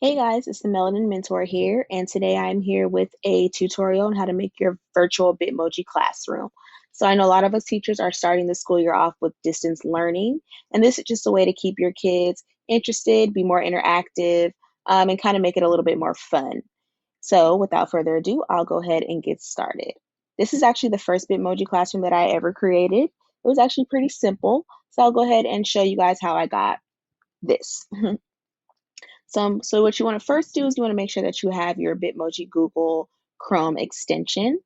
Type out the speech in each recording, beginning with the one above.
Hey guys, it's the Melanin Mentor here, and today I'm here with a tutorial on how to make your virtual Bitmoji classroom. So I know a lot of us teachers are starting the school year off with distance learning, and this is just a way to keep your kids interested, be more interactive, and kind of make it a little bit more fun. So without further ado, I'll go ahead and get started. This is actually the first Bitmoji classroom that I ever created. It was actually pretty simple, so I'll go ahead and show you guys how I got this. So what you want to first do is you want to make sure that you have your Bitmoji Google Chrome extension.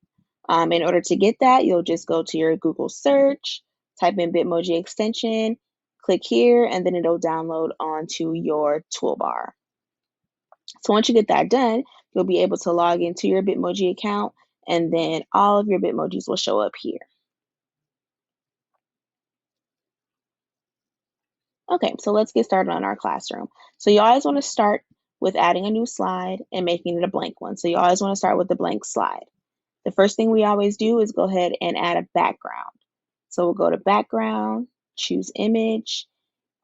In order to get that, you'll just go to your Google search, type in Bitmoji extension, click here, and then it'll download onto your toolbar. So once you get that done, you'll be able to log into your Bitmoji account, and then all of your Bitmojis will show up here. Okay, so let's get started on our classroom. So you always want to start with adding a new slide and making it a blank one. So you always want to start with the blank slide. The first thing we always do is go ahead and add a background. So we'll go to background, choose image,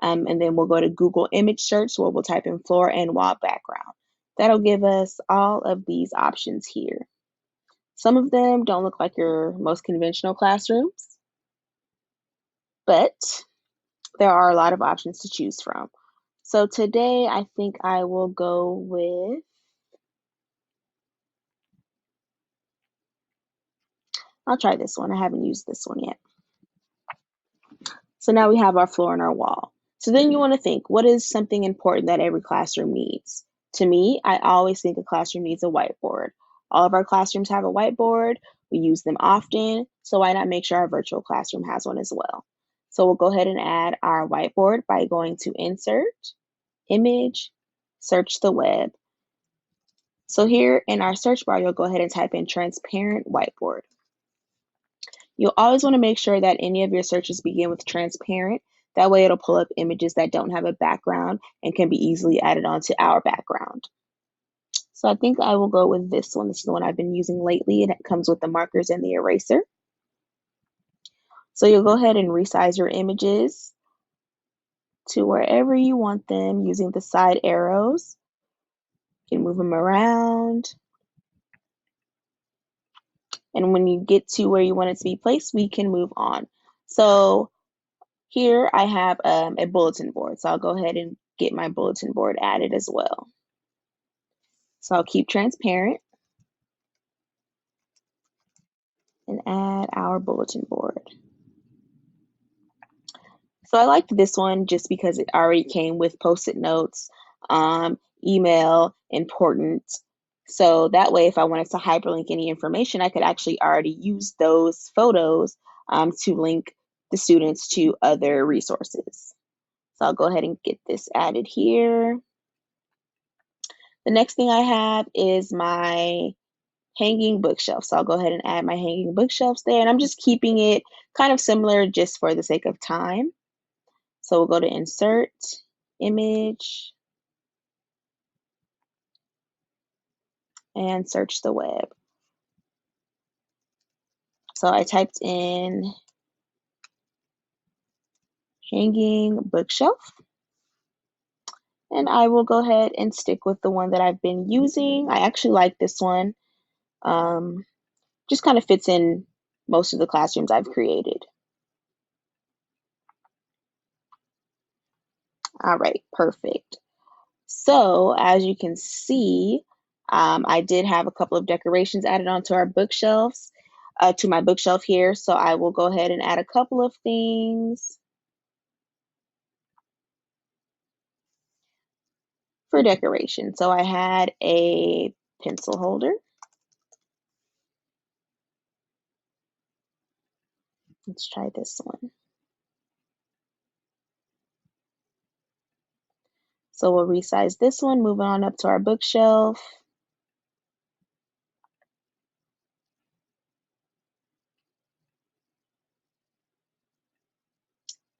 and then we'll go to Google image search where we'll type in floor and wall background. That'll give us all of these options here. Some of them don't look like your most conventional classrooms, but there are a lot of options to choose from. So today I think I will go with, I'll try this one. I haven't used this one yet. So now we have our floor and our wall. So then you want to think, what is something important that every classroom needs? To me, I always think a classroom needs a whiteboard. All of our classrooms have a whiteboard. We use them often. So why not make sure our virtual classroom has one as well? So we'll go ahead and add our whiteboard by going to Insert, Image, Search the Web. So here in our search bar, you'll go ahead and type in transparent whiteboard. You'll always want to make sure that any of your searches begin with transparent. That way it'll pull up images that don't have a background and can be easily added onto our background. So I think I will go with this one. This is the one I've been using lately, and it comes with the markers and the eraser. So you'll go ahead and resize your images to wherever you want them using the side arrows. You can move them around. And when you get to where you want it to be placed, we can move on. So here I have a bulletin board. So I'll go ahead and get my bulletin board added as well. So I'll keep transparent and add our bulletin board. So I liked this one just because it already came with post-it notes, email, important. So that way, if I wanted to hyperlink any information, I could actually already use those photos to link the students to other resources. So I'll go ahead and get this added here. The next thing I have is my hanging bookshelf. So I'll go ahead and add my hanging bookshelves there. And I'm just keeping it kind of similar just for the sake of time. So we'll go to Insert, Image, and search the web. So I typed in hanging bookshelf. And I will go ahead and stick with the one that I've been using. I actually like this one. Just kind of fits in most of the classrooms I've created. All right, perfect. So as you can see, I did have a couple of decorations added onto our bookshelves, to my bookshelf here. So I will go ahead and add a couple of things for decoration. So I had a pencil holder. Let's try this one. So we'll resize this one, moving on up to our bookshelf.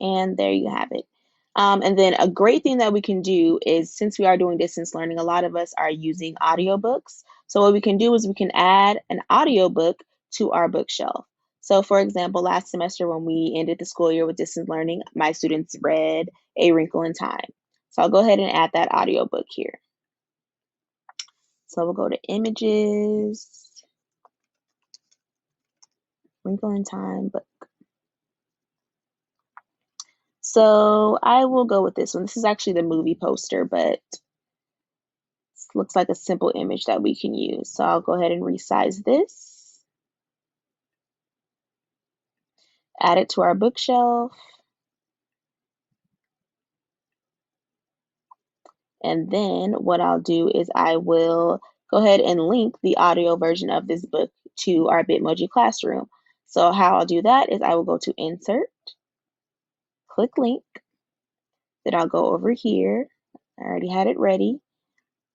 And there you have it. And then a great thing that we can do is, since we are doing distance learning, a lot of us are using audiobooks. So what we can do is we can add an audiobook to our bookshelf. So for example, last semester when we ended the school year with distance learning, my students read A Wrinkle in Time. So I'll go ahead and add that audiobook here. So we'll go to images, Wrinkle in Time book. So I will go with this one. This is actually the movie poster, but it looks like a simple image that we can use. So I'll go ahead and resize this, add it to our bookshelf, and then what I'll do is I will go ahead and link the audio version of this book to our Bitmoji classroom. So how I'll do that is I will go to Insert, click Link, then I'll go over here. I already had it ready,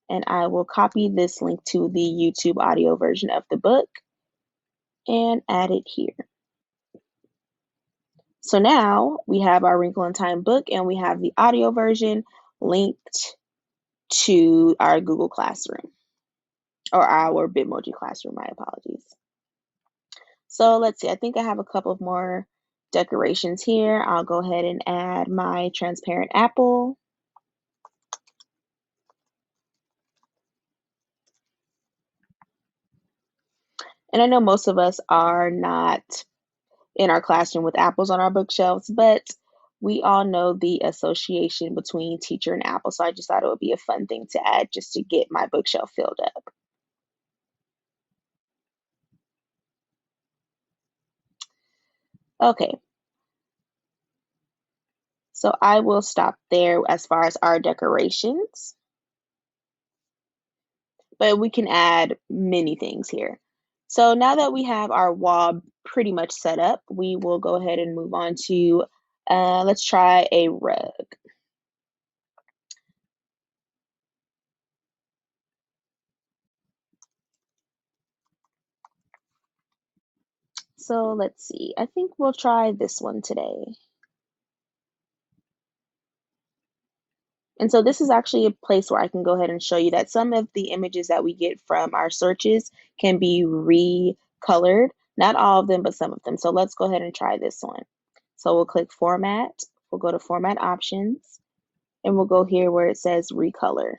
and I will copy this link to the YouTube audio version of the book and add it here. So now we have our Wrinkle in Time book and we have the audio version linked to our Google Classroom or our Bitmoji Classroom, my apologies. So let's see, I think I have a couple of more decorations here. I'll go ahead and add my transparent apple. And I know most of us are not in our classroom with apples on our bookshelves, but we all know the association between teacher and apple. So I just thought it would be a fun thing to add just to get my bookshelf filled up. Okay, so I will stop there as far as our decorations, but we can add many things here. So now that we have our wall pretty much set up, we will go ahead and move on to, let's try a rug. So let's see, I think we'll try this one today. And so this is actually a place where I can go ahead and show you that some of the images that we get from our searches can be recolored. Not all of them, but some of them. So let's go ahead and try this one. So we'll click Format, we'll go to Format Options, and we'll go here where it says Recolor.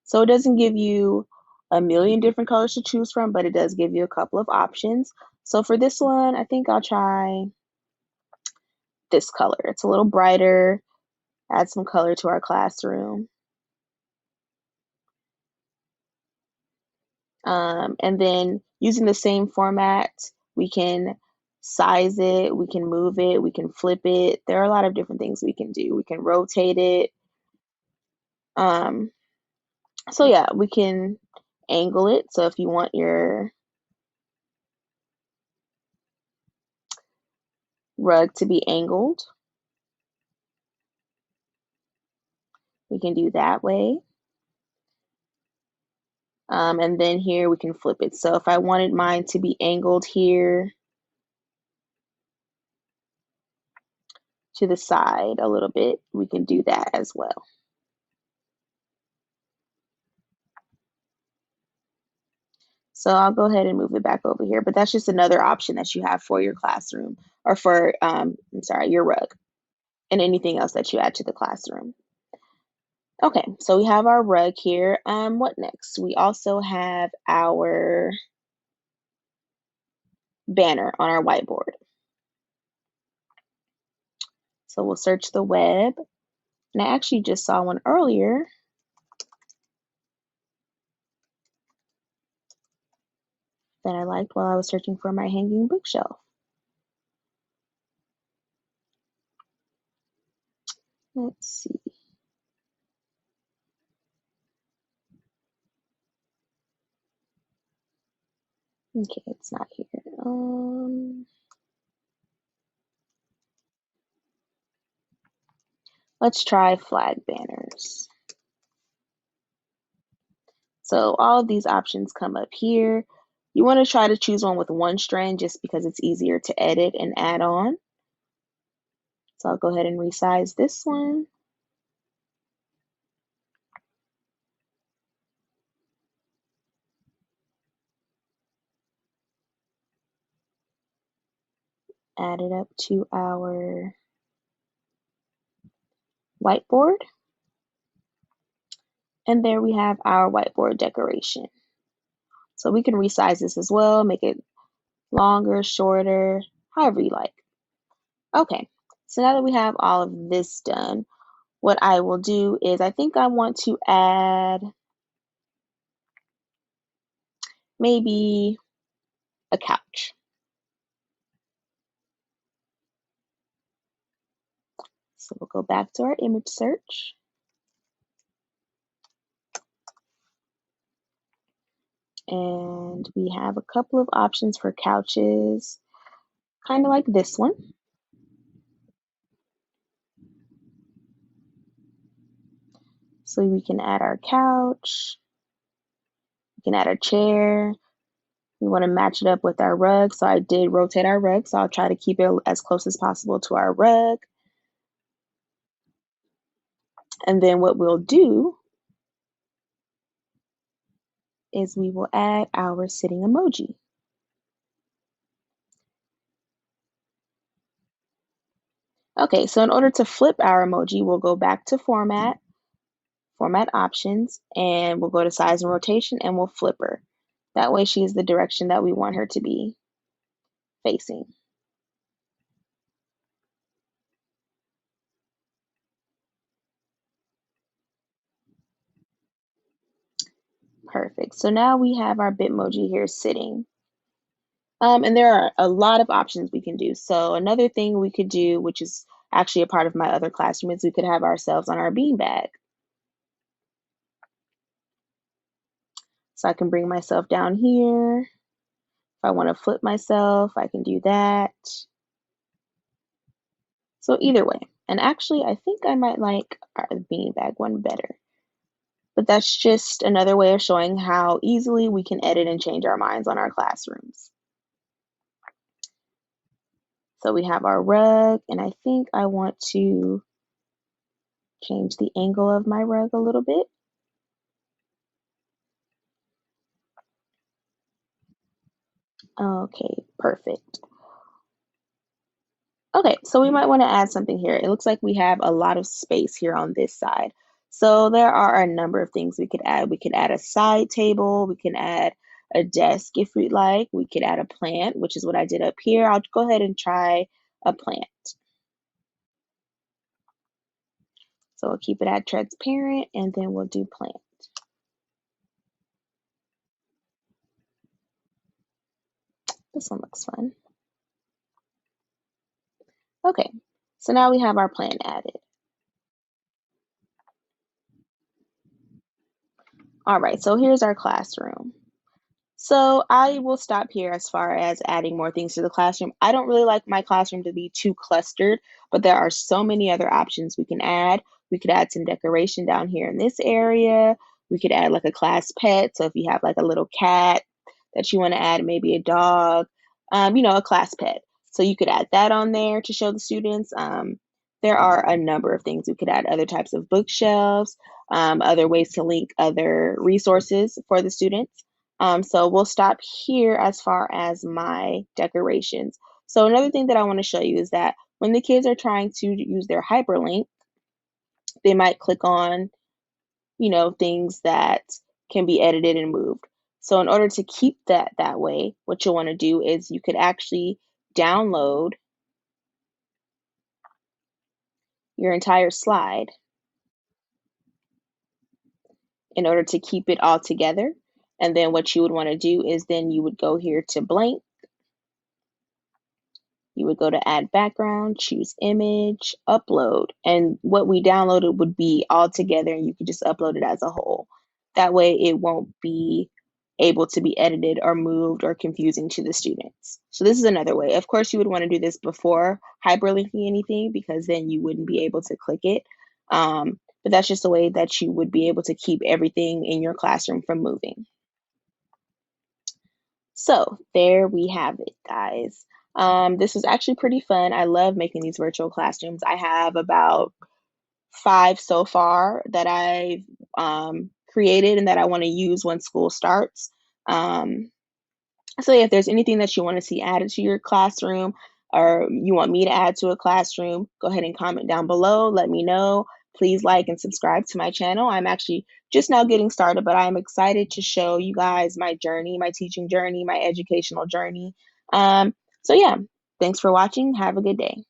So it doesn't give you a million different colors to choose from, but it does give you a couple of options. So for this one, I think I'll try this color. It's a little brighter, add some color to our classroom. And then using the same format, we can size it, we can move it, we can flip it. There are a lot of different things we can do. We can rotate it. Um, so yeah, we can angle it. So if you want your rug to be angled, we can do that way. And then here we can flip it. So if I wanted mine to be angled here to the side a little bit, we can do that as well. So I'll go ahead and move it back over here, but that's just another option that you have for your classroom or for, I'm sorry, your rug and anything else that you add to the classroom. Okay, so we have our rug here. What next? We also have our banner on our whiteboard. So we'll search the web. And I actually just saw one earlier that I liked while I was searching for my hanging bookshelf. Let's see. Okay, it's not here. Let's try flag banners. So all of these options come up here. You want to try to choose one with one strand just because it's easier to edit and add on. So I'll go ahead and resize this one. Add it up to our whiteboard. And there we have our whiteboard decoration. So we can resize this as well, make it longer, shorter, however you like. Okay, so now that we have all of this done, what I will do is I think I want to add maybe a couch. So we'll go back to our image search. And we have a couple of options for couches, kind of like this one. So we can add our couch, we can add a chair. We want to match it up with our rug. So I did rotate our rug, so I'll try to keep it as close as possible to our rug. And then what we'll do is we will add our sitting emoji. Okay, so in order to flip our emoji, we'll go back to format, format options, and we'll go to size and rotation and we'll flip her. That way she is the direction that we want her to be facing. Perfect. So now we have our Bitmoji here sitting. And there are a lot of options we can do. So another thing we could do, which is actually a part of my other classroom, is we could have ourselves on our beanbag. So I can bring myself down here. If I want to flip myself, I can do that. So either way. And actually, I think I might like our beanbag one better. But that's just another way of showing how easily we can edit and change our minds on our classrooms. So we have our rug, and I think I want to change the angle of my rug a little bit. Okay, perfect. Okay, so we might want to add something here. It looks like we have a lot of space here on this side. So there are a number of things we could add. We could add a side table. We can add a desk if we'd like. We could add a plant, which is what I did up here. I'll go ahead and try a plant. So we'll keep it at transparent and then we'll do plant. This one looks fun. Okay, so now we have our plant added. All right, so here's our classroom. So I will stop here as far as adding more things to the classroom. I don't really like my classroom to be too clustered, but there are so many other options we can add. We could add some decoration down here in this area. We could add like a class pet. So if you have like a little cat that you want to add, maybe a dog, a class pet. So you could add that on there to show the students. There are a number of things. We could add other types of bookshelves, other ways to link other resources for the students. So we'll stop here as far as my decorations. So another thing that I want to show you is that when the kids are trying to use their hyperlink, they might click on, things that can be edited and moved. So in order to keep that way, what you'll want to do is you could actually download your entire slide in order to keep it all together. And then what you would want to do is then you would go here to blank. You would go to add background, choose image, upload, and what we downloaded would be all together and you could just upload it as a whole. That way it won't be able to be edited or moved or confusing to the students. So this is another way. Of course, you would want to do this before hyperlinking anything because then you wouldn't be able to click it. But that's just a way that you would be able to keep everything in your classroom from moving. So there we have it, guys. This was actually pretty fun. I love making these virtual classrooms. I have about 5 so far that I've created and that I want to use when school starts. Um, so yeah, if there's anything that you want to see added to your classroom or you want me to add to a classroom, go ahead and comment down below. Let me know. Please like and subscribe to my channel. I'm actually just now getting started, but I am excited to show you guys my journey, my teaching journey, my educational journey. So yeah, thanks for watching. Have a good day.